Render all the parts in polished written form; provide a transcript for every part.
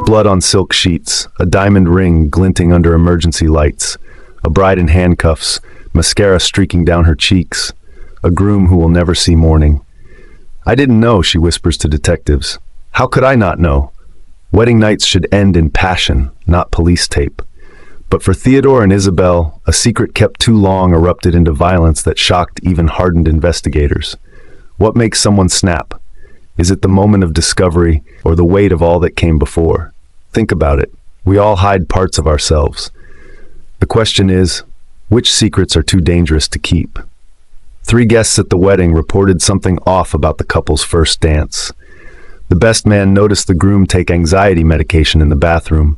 Blood on silk sheets, a diamond ring glinting under emergency lights, a bride in handcuffs, mascara streaking down her cheeks, a groom who will never see morning. "I didn't know," she whispers to detectives. "How could I not know? Wedding nights should end in passion, not police tape." But for Theodore and Isabelle, a secret kept too long erupted into violence that shocked even hardened investigators. What makes someone snap? Is it the moment of discovery or the weight of all that came before? Think about it. We all hide parts of ourselves. The question is, which secrets are too dangerous to keep? 3 guests at the wedding reported something off about the couple's first dance. The best man noticed the groom take anxiety medication in the bathroom.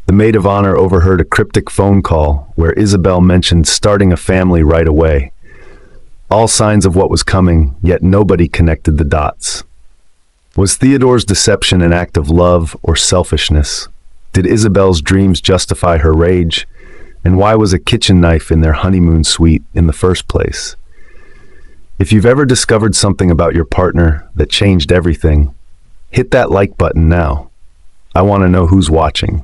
The maid of honor overheard a cryptic phone call where Isabelle mentioned starting a family right away. All signs of what was coming, yet nobody connected the dots. Was Theodore's deception an act of love or selfishness? Did Isabelle's dreams justify her rage? And why was a kitchen knife in their honeymoon suite in the first place? If you've ever discovered something about your partner that changed everything, hit that like button now. I want to know who's watching.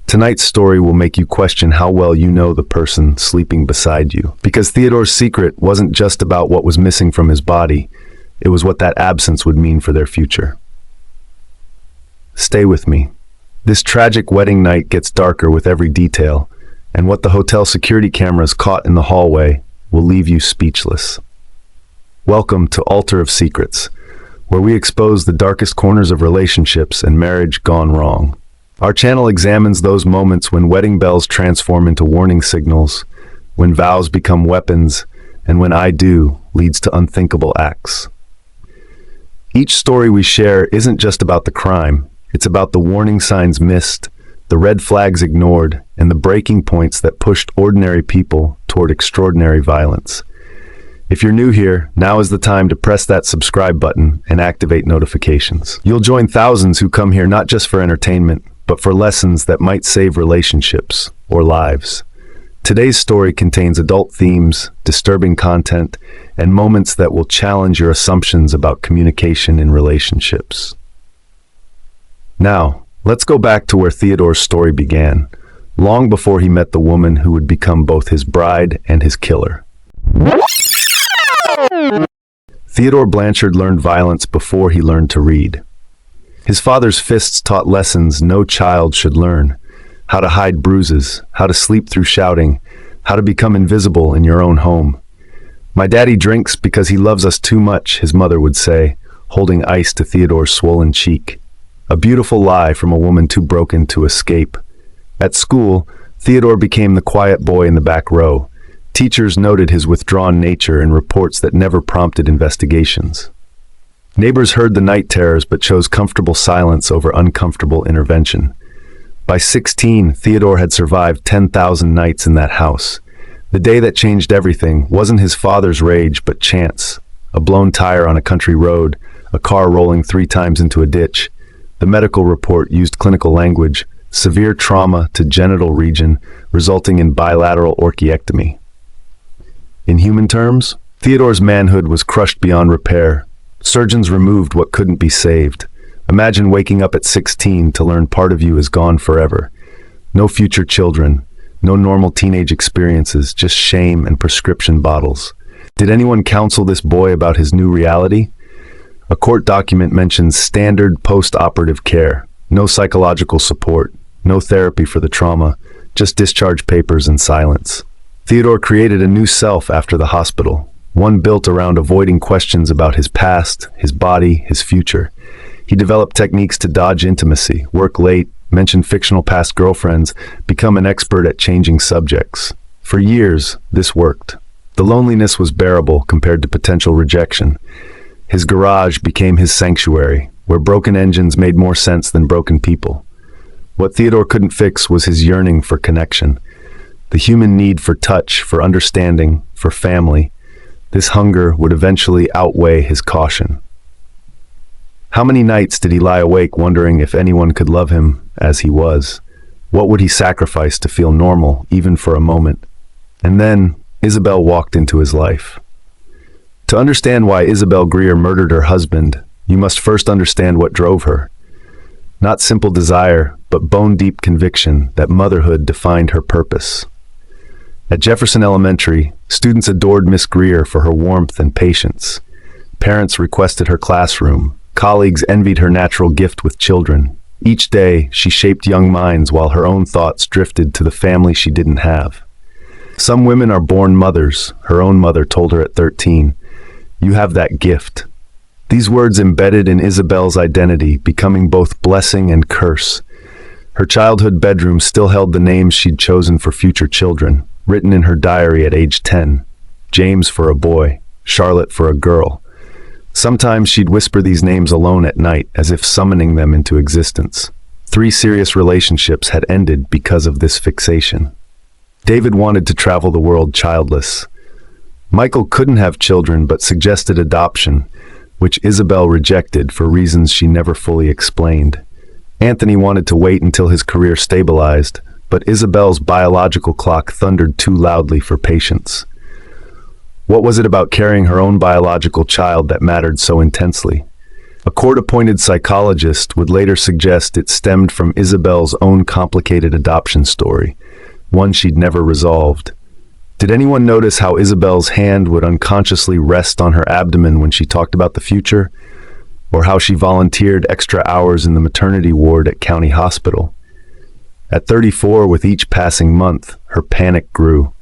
Tonight's story will make you question how well you know the person sleeping beside you. Because Theodore's secret wasn't just about what was missing from his body, it was what that absence would mean for their future. Stay with me. This tragic wedding night gets darker with every detail, and what the hotel security cameras caught in the hallway will leave you speechless. Welcome to Altar of Secrets, where we expose the darkest corners of relationships and marriage gone wrong. Our channel examines those moments when wedding bells transform into warning signals, when vows become weapons, and when "I do" leads to unthinkable acts. Each story we share isn't just about the crime, it's about the warning signs missed, the red flags ignored, and the breaking points that pushed ordinary people toward extraordinary violence. If you're new here, now is the time to press that subscribe button and activate notifications. You'll join thousands who come here not just for entertainment, but for lessons that might save relationships or lives. Today's story contains adult themes, disturbing content, and moments that will challenge your assumptions about communication in relationships. Now, let's go back to where Theodore's story began, long before he met the woman who would become both his bride and his killer. Theodore Blanchard learned violence before he learned to read. His father's fists taught lessons no child should learn: how to hide bruises, how to sleep through shouting, how to become invisible in your own home. "My daddy drinks because he loves us too much," his mother would say, holding ice to Theodore's swollen cheek. A beautiful lie from a woman too broken to escape. At school, Theodore became the quiet boy in the back row. Teachers noted his withdrawn nature in reports that never prompted investigations. Neighbors heard the night terrors but chose comfortable silence over uncomfortable intervention. By 16, Theodore had survived 10,000 nights in that house. The day that changed everything wasn't his father's rage but chance. A blown tire on a country road, a car rolling 3 times into a ditch. The medical report used clinical language: severe trauma to genital region, resulting in bilateral orchiectomy. In human terms, Theodore's manhood was crushed beyond repair. Surgeons removed what couldn't be saved. Imagine waking up at 16 to learn part of you is gone forever. No future children, no normal teenage experiences, just shame and prescription bottles. Did anyone counsel this boy about his new reality? A court document mentions standard post-operative care, no psychological support, no therapy for the trauma, just discharge papers and silence. Theodore created a new self after the hospital, one built around avoiding questions about his past, his body, his future. He developed techniques to dodge intimacy, work late, mention fictional past girlfriends, become an expert at changing subjects. For years, this worked. The loneliness was bearable compared to potential rejection. His garage became his sanctuary, where broken engines made more sense than broken people. What Theodore couldn't fix was his yearning for connection. The human need for touch, for understanding, for family. This hunger would eventually outweigh his caution. How many nights did he lie awake wondering if anyone could love him as he was? What would he sacrifice to feel normal, even for a moment? And then, Isabelle walked into his life. To understand why Isabelle Greer murdered her husband, you must first understand what drove her. Not simple desire, but bone-deep conviction that motherhood defined her purpose. At Jefferson Elementary, students adored Miss Greer for her warmth and patience. Parents requested her classroom. Colleagues envied her natural gift with children. Each day, she shaped young minds while her own thoughts drifted to the family she didn't have. Some women are born mothers, her own mother told her at 13. You have that gift. These words embedded in Isabelle's identity, becoming both blessing and curse. Her childhood bedroom still held the names she'd chosen for future children, written in her diary at age 10. James for a boy, Charlotte for a girl. Sometimes she'd whisper these names alone at night, as if summoning them into existence. 3 serious relationships had ended because of this fixation. David wanted to travel the world childless. Michael couldn't have children but suggested adoption, which Isabelle rejected for reasons she never fully explained. Anthony wanted to wait until his career stabilized, but Isabelle's biological clock thundered too loudly for patience. What was it about carrying her own biological child that mattered so intensely? A court-appointed psychologist would later suggest it stemmed from Isabelle's own complicated adoption story, one she'd never resolved. Did anyone notice how Isabelle's hand would unconsciously rest on her abdomen when she talked about the future? Or how she volunteered extra hours in the maternity ward at County Hospital? At 34, with each passing month, her panic grew.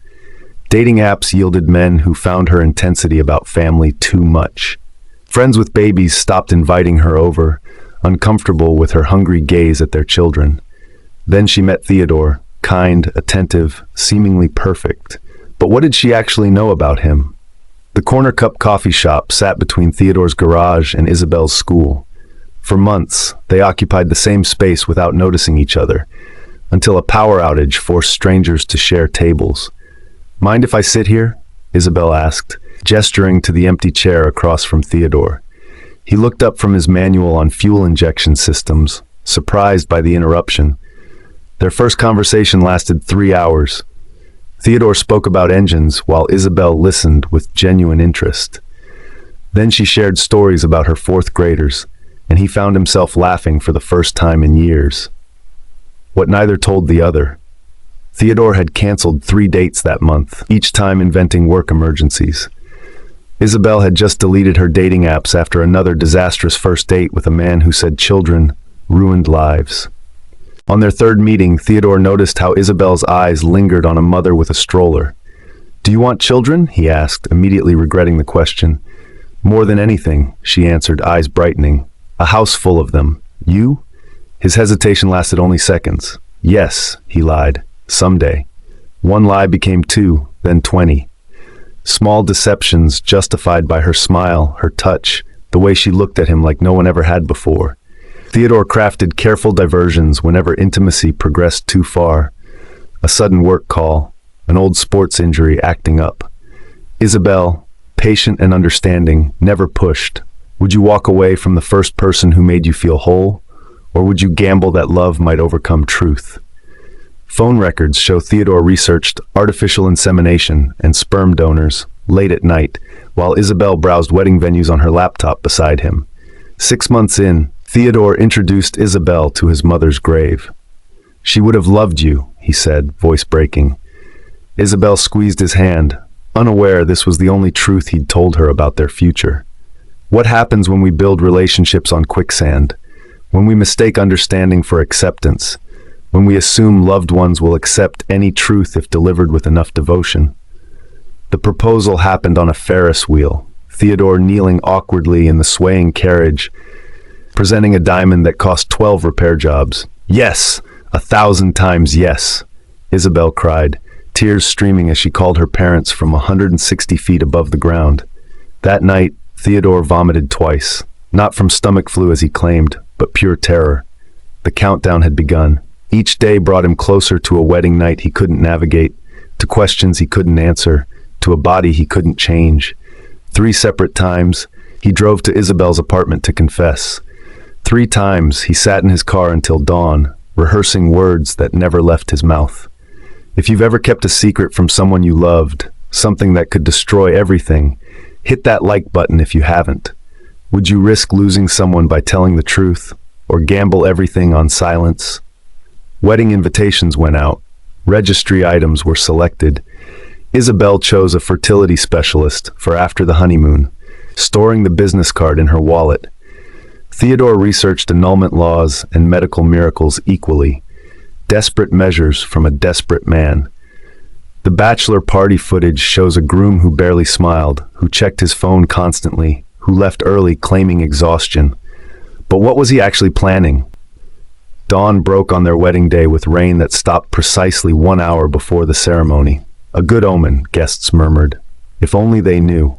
Dating apps yielded men who found her intensity about family too much. Friends with babies stopped inviting her over, uncomfortable with her hungry gaze at their children. Then she met Theodore, kind, attentive, seemingly perfect. But what did she actually know about him? The Corner Cup coffee shop sat between Theodore's garage and Isabelle's school. For months, they occupied the same space without noticing each other, until a power outage forced strangers to share tables. Mind if I sit here? Isabelle asked, gesturing to the empty chair across from Theodore. He looked up from his manual on fuel injection systems, surprised by the interruption. Their first conversation lasted 3 hours. Theodore spoke about engines while Isabelle listened with genuine interest. Then she shared stories about her 4th graders, and he found himself laughing for the first time in years. What neither told the other. Theodore had canceled 3 dates that month, each time inventing work emergencies. Isabelle had just deleted her dating apps after another disastrous first date with a man who said children ruined lives. On their 3rd meeting, Theodore noticed how Isabelle's eyes lingered on a mother with a stroller. "Do you want children?" he asked, immediately regretting the question. "More than anything," she answered, eyes brightening. "A house full of them. You?" His hesitation lasted only seconds. "Yes," he lied. "Someday." One lie became 2, then 20. Small deceptions justified by her smile, her touch, the way she looked at him like no one ever had before. Theodore crafted careful diversions whenever intimacy progressed too far. A sudden work call, an old sports injury acting up. Isabelle, patient and understanding, never pushed. Would you walk away from the first person who made you feel whole? Or would you gamble that love might overcome truth? Phone records show Theodore researched artificial insemination and sperm donors late at night, while Isabelle browsed wedding venues on her laptop beside him. 6 months in, Theodore introduced Isabelle to his mother's grave. "She would have loved you," he said, voice breaking. Isabelle squeezed his hand, unaware this was the only truth he'd told her about their future. What happens when we build relationships on quicksand? When we mistake understanding for acceptance? When we assume loved ones will accept any truth if delivered with enough devotion? The proposal happened on a Ferris wheel, Theodore kneeling awkwardly in the swaying carriage, presenting a diamond that cost 12 repair jobs. "Yes! 1,000 times yes!" Isabelle cried, tears streaming as she called her parents from 160 feet above the ground. That night, Theodore vomited twice, not from stomach flu as he claimed, but pure terror. The countdown had begun. Each day brought him closer to a wedding night he couldn't navigate, to questions he couldn't answer, to a body he couldn't change. 3 separate times, he drove to Isabelle's apartment to confess. 3 times he sat in his car until dawn, rehearsing words that never left his mouth. If you've ever kept a secret from someone you loved, something that could destroy everything, hit that like button if you haven't. Would you risk losing someone by telling the truth? or gamble everything on silence? Wedding invitations went out. Registry items were selected. Isabelle chose a fertility specialist for after the honeymoon, storing the business card in her wallet. Theodore researched annulment laws and medical miracles equally. Desperate measures from a desperate man. The bachelor party footage shows a groom who barely smiled, who checked his phone constantly, who left early claiming exhaustion. But what was he actually planning? Dawn broke on their wedding day with rain that stopped precisely 1 hour before the ceremony. A good omen, guests murmured. If only they knew.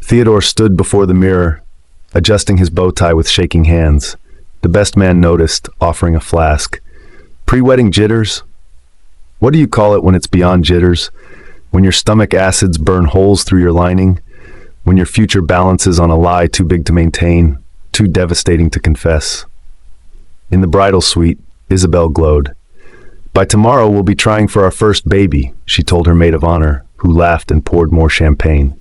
Theodore stood before the mirror, adjusting his bow tie with shaking hands. The best man noticed, offering a flask. Pre-wedding jitters? What do you call it when it's beyond jitters? When your stomach acids burn holes through your lining? When your future balances on a lie too big to maintain, too devastating to confess? In the bridal suite, Isabelle glowed. By tomorrow we'll be trying for our first baby, she told her maid of honor, who laughed and poured more champagne.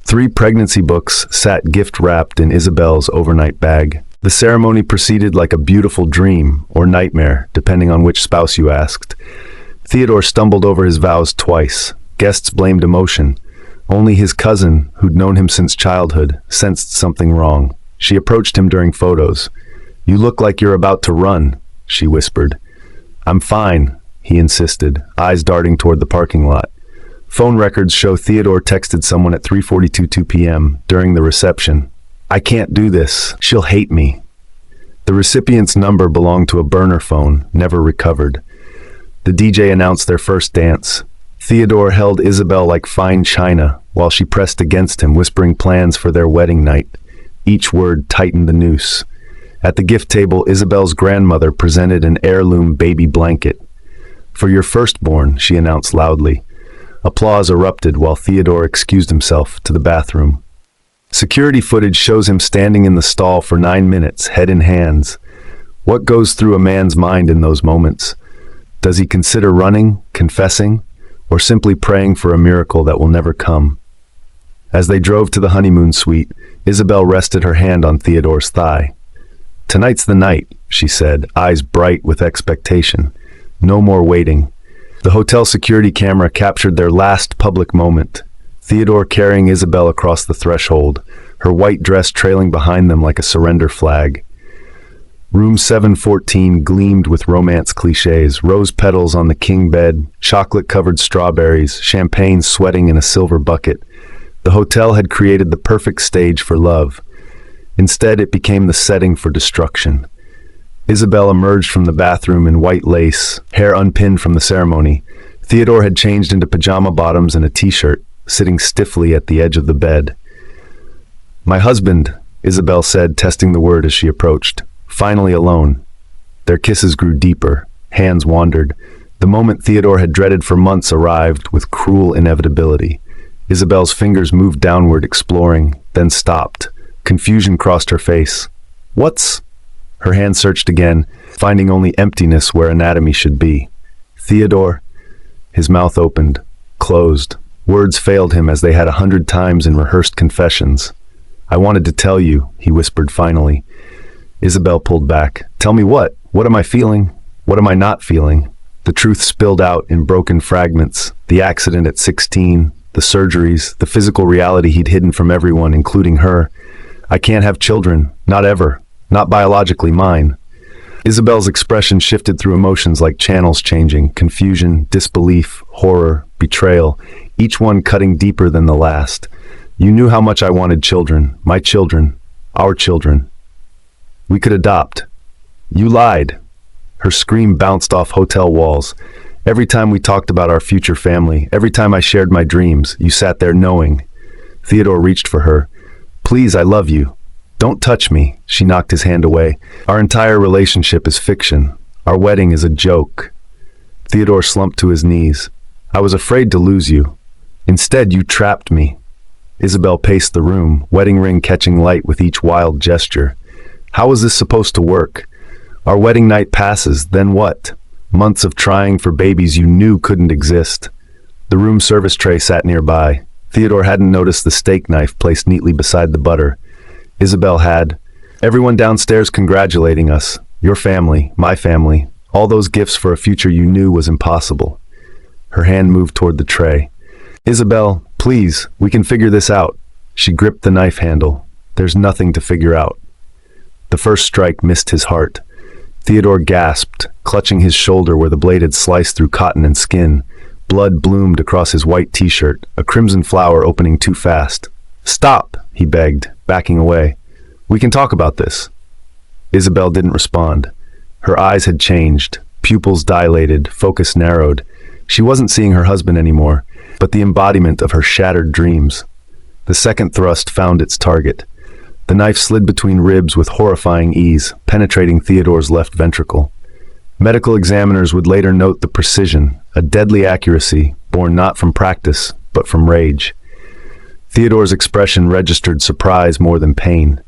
3 pregnancy books sat gift-wrapped in Isabelle's overnight bag. The ceremony proceeded like a beautiful dream, or nightmare, depending on which spouse you asked. Theodore stumbled over his vows twice. Guests blamed emotion. Only his cousin, who'd known him since childhood, sensed something wrong. She approached him during photos. "You look like you're about to run," she whispered. "I'm fine," he insisted, eyes darting toward the parking lot. Phone records show Theodore texted someone at 3:42 p.m. during the reception. "I can't do this. She'll hate me." The recipient's number belonged to a burner phone, never recovered. The DJ announced their first dance. Theodore held Isabelle like fine china, while she pressed against him, whispering plans for their wedding night. Each word tightened the noose. At the gift table, Isabelle's grandmother presented an heirloom baby blanket. "For your firstborn," she announced loudly. Applause erupted while Theodore excused himself to the bathroom. Security footage shows him standing in the stall for 9 minutes, head in hands. What goes through a man's mind in those moments? Does he consider running, confessing, or simply praying for a miracle that will never come? As they drove to the honeymoon suite, Isabelle rested her hand on Theodore's thigh. "Tonight's the night," she said, eyes bright with expectation. No more waiting. The hotel security camera captured their last public moment. Theodore carrying Isabelle across the threshold, her white dress trailing behind them like a surrender flag. Room 714 gleamed with romance cliches, rose petals on the king bed, chocolate-covered strawberries, champagne sweating in a silver bucket. The hotel had created the perfect stage for love. Instead, it became the setting for destruction. Isabelle emerged from the bathroom in white lace, hair unpinned from the ceremony. Theodore had changed into pajama bottoms and a t-shirt, sitting stiffly at the edge of the bed. "My husband," Isabelle said, testing the word as she approached. Finally alone. Their kisses grew deeper. Hands wandered. The moment Theodore had dreaded for months arrived with cruel inevitability. Isabelle's fingers moved downward, exploring, then stopped. Confusion crossed her face. "What's—" Her hand searched again, finding only emptiness where anatomy should be. "Theodore." His mouth opened, closed. Words failed him as they had 100 times in rehearsed confessions. "I wanted to tell you," he whispered finally. Isabelle pulled back. "Tell me what? What am I feeling? What am I not feeling?" The truth spilled out in broken fragments. The accident at 16, the surgeries, the physical reality he'd hidden from everyone, including her. "I can't have children. Not ever. Not biologically mine." Isabelle's expression shifted through emotions like channels changing, confusion, disbelief, horror, betrayal, each one cutting deeper than the last. "You knew how much I wanted children. My children. Our children. We could adopt. You lied." Her scream bounced off hotel walls. "Every time we talked about our future family, every time I shared my dreams, you sat there knowing." Theodore reached for her. "Please, I love you. Don't touch me." She knocked his hand away. "Our entire relationship is fiction. Our wedding is a joke." Theodore slumped to his knees. "I was afraid to lose you. Instead, you trapped me." Isabelle paced the room, wedding ring catching light with each wild gesture. "How was this supposed to work? Our wedding night passes, then what? Months of trying for babies you knew couldn't exist." The room service tray sat nearby. Theodore hadn't noticed the steak knife placed neatly beside the butter. Isabelle had. Everyone downstairs congratulating us. Your family, my family, all those gifts for a future you knew was impossible. Her hand moved toward the tray. Isabelle, please, we can figure this out. She gripped the knife handle. There's nothing to figure out. The first strike missed his heart. Theodore gasped, clutching his shoulder where the blade had sliced through cotton and skin. Blood bloomed across his white t-shirt, a crimson flower opening too fast. Stop, he begged, backing away. We can talk about this. Isabelle didn't respond. Her eyes had changed, pupils dilated, focus narrowed. She wasn't seeing her husband anymore, but the embodiment of her shattered dreams. The second thrust found its target. The knife slid between ribs with horrifying ease, penetrating Theodore's left ventricle. Medical examiners would later note the precision, a deadly accuracy, born not from practice, but from rage. Theodore's expression registered surprise more than pain.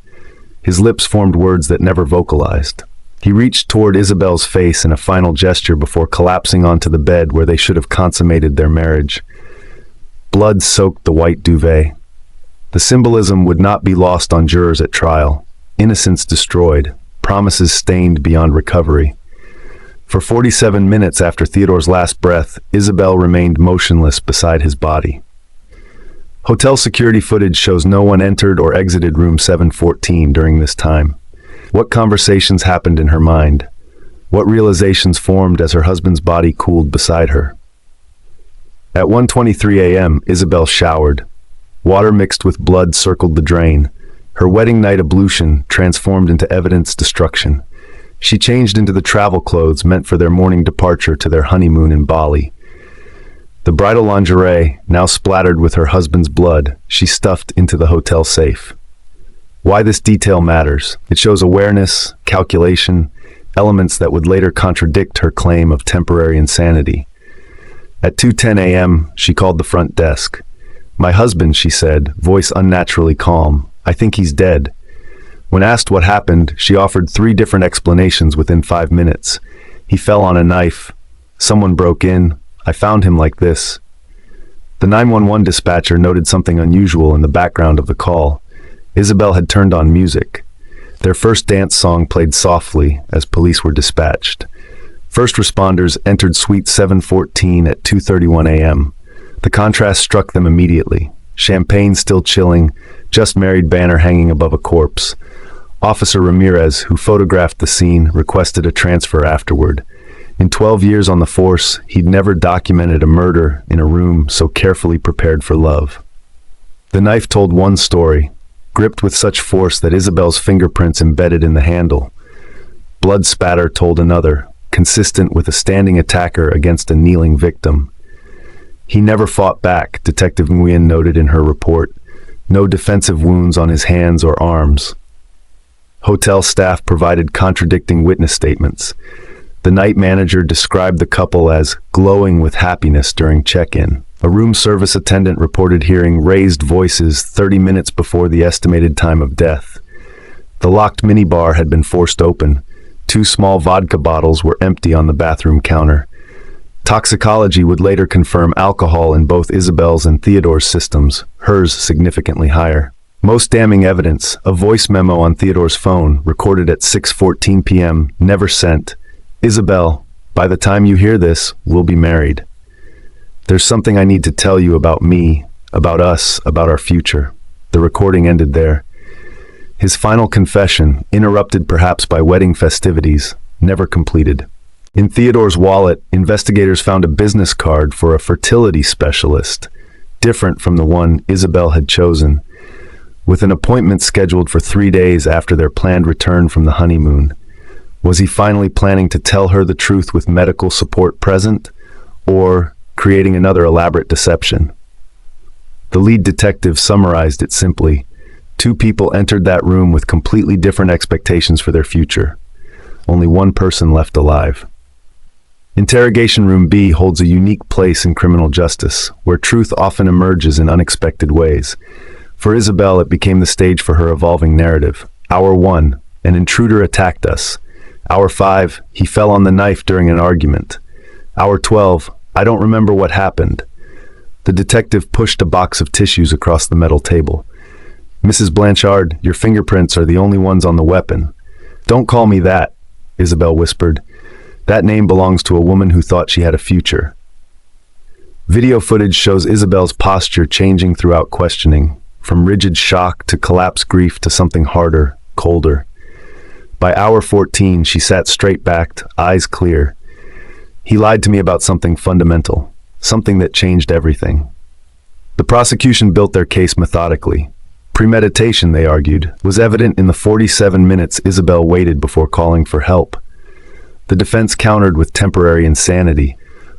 His lips formed words that never vocalized. He reached toward Isabelle's face in a final gesture before collapsing onto the bed where they should have consummated their marriage. Blood soaked the white duvet. The symbolism would not be lost on jurors at trial. Innocence destroyed, promises stained beyond recovery. For 47 minutes after Theodore's last breath, Isabelle remained motionless beside his body. Hotel security footage shows no one entered or exited room 714 during this time. What conversations happened in her mind? What realizations formed as her husband's body cooled beside her? At 1:23 a.m., Isabelle showered. Water mixed with blood circled the drain. Her wedding night ablution transformed into evidence destruction. She changed into the travel clothes meant for their morning departure to their honeymoon in Bali. The bridal lingerie, now splattered with her husband's blood, she stuffed into the hotel safe. Why this detail matters? It shows awareness, calculation, elements that would later contradict her claim of temporary insanity. At 2:10 a.m., she called the front desk. My husband, she said, voice unnaturally calm. I think he's dead. When asked what happened, she offered 3 different explanations within 5 minutes. He fell on a knife. Someone broke in. I found him like this. The 911 dispatcher noted something unusual in the background of the call. Isabelle had turned on music. Their first dance song played softly as police were dispatched. First responders entered Suite 714 at 2:31 a.m. The contrast struck them immediately. Champagne still chilling, just married banner hanging above a corpse. Officer Ramirez, who photographed the scene, requested a transfer afterward. In 12 years on the force, he'd never documented a murder in a room so carefully prepared for love. The knife told one story, gripped with such force that Isabelle's fingerprints embedded in the handle. Blood spatter told another, consistent with a standing attacker against a kneeling victim. He never fought back, Detective Nguyen noted in her report. No defensive wounds on his hands or arms. Hotel staff provided contradicting witness statements. The night manager described the couple as glowing with happiness during check-in. A room service attendant reported hearing raised voices 30 minutes before the estimated time of death. The locked minibar had been forced open. 2 small vodka bottles were empty on the bathroom counter. Toxicology would later confirm alcohol in both Isabelle's and Theodore's systems, hers significantly higher. Most damning evidence, a voice memo on Theodore's phone, recorded at 6:14 p.m., never sent. Isabelle, by the time you hear this, we'll be married. There's something I need to tell you about me, about us, about our future. The recording ended there. His final confession, interrupted perhaps by wedding festivities, never completed. In Theodore's wallet, investigators found a business card for a fertility specialist, different from the one Isabelle had chosen. With an appointment scheduled for 3 days after their planned return from the honeymoon. Was he finally planning to tell her the truth with medical support present, or creating another elaborate deception? The lead detective summarized it simply. 2 people entered that room with completely different expectations for their future. Only one person left alive. Interrogation Room B holds a unique place in criminal justice, where truth often emerges in unexpected ways. For Isabelle, it became the stage for her evolving narrative. Hour 1, an intruder attacked us. Hour 5, he fell on the knife during an argument. Hour 12, I don't remember what happened. The detective pushed a box of tissues across the metal table. Mrs. Blanchard, your fingerprints are the only ones on the weapon. Don't call me that, Isabelle whispered. That name belongs to a woman who thought she had a future. Video footage shows Isabelle's posture changing throughout questioning, from rigid shock to collapsed grief to something harder, colder. By hour 14, she sat straight-backed, eyes clear. He lied to me about something fundamental, something that changed everything. The prosecution built their case methodically. Premeditation, they argued, was evident in the 47 minutes Isabelle waited before calling for help. The defense countered with temporary insanity,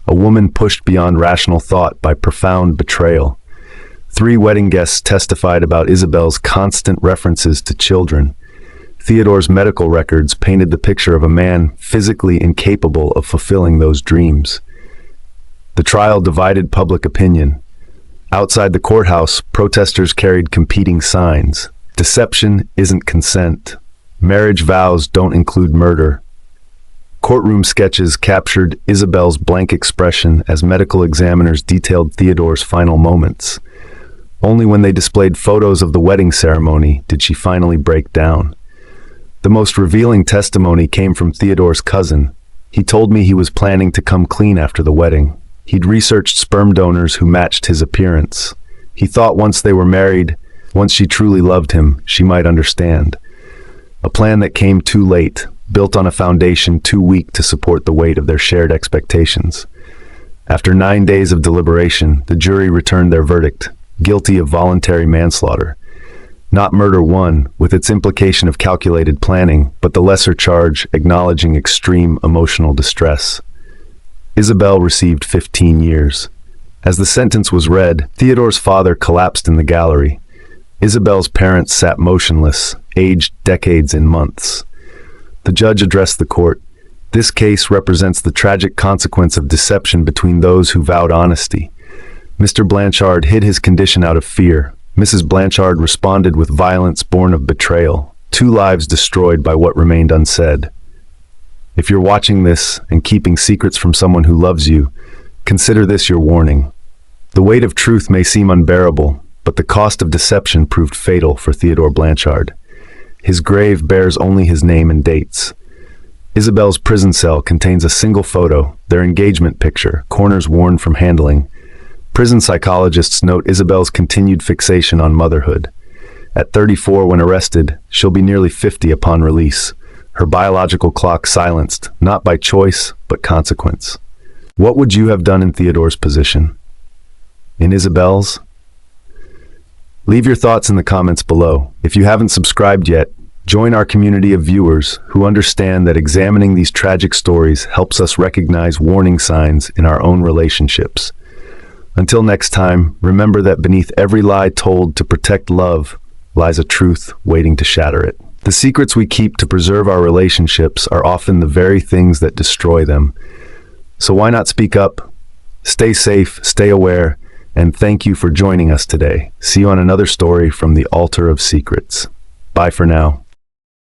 a woman pushed beyond rational thought by profound betrayal. 3 wedding guests testified about Isabelle's constant references to children. Theodore's medical records painted the picture of a man physically incapable of fulfilling those dreams. The trial divided public opinion. Outside the courthouse, protesters carried competing signs. Deception isn't consent. Marriage vows don't include murder. Courtroom sketches captured Isabelle's blank expression as medical examiners detailed Theodore's final moments. Only when they displayed photos of the wedding ceremony did she finally break down. The most revealing testimony came from Theodore's cousin. He told me he was planning to come clean after the wedding. He'd researched sperm donors who matched his appearance. He thought once they were married, once she truly loved him, she might understand. A plan that came too late, built on a foundation too weak to support the weight of their shared expectations. After 9 days of deliberation, the jury returned their verdict, guilty of voluntary manslaughter. Not murder one, with its implication of calculated planning, but the lesser charge acknowledging extreme emotional distress. Isabelle received 15 years. As the sentence was read, Theodore's father collapsed in the gallery. Isabelle's parents sat motionless, aged decades in months. The judge addressed the court. This case represents the tragic consequence of deception between those who vowed honesty. Mr. Blanchard hid his condition out of fear. Mrs. Blanchard responded with violence born of betrayal. 2 lives destroyed by what remained unsaid. If you're watching this and keeping secrets from someone who loves you, consider this your warning. The weight of truth may seem unbearable, but the cost of deception proved fatal for Theodore Blanchard. His grave bears only his name and dates. Isabelle's prison cell contains a single photo, their engagement picture, corners worn from handling. Prison psychologists note Isabelle's continued fixation on motherhood. At 34 when arrested, she'll be nearly 50 upon release. Her biological clock silenced, not by choice, but consequence. What would you have done in Theodore's position? In Isabelle's? Leave your thoughts in the comments below. If you haven't subscribed yet, join our community of viewers who understand that examining these tragic stories helps us recognize warning signs in our own relationships. Until next time, remember that beneath every lie told to protect love lies a truth waiting to shatter it. The secrets we keep to preserve our relationships are often the very things that destroy them. So why not speak up? Stay safe, stay aware, and thank you for joining us today. See you on another story from the Altar of Secrets. Bye for now.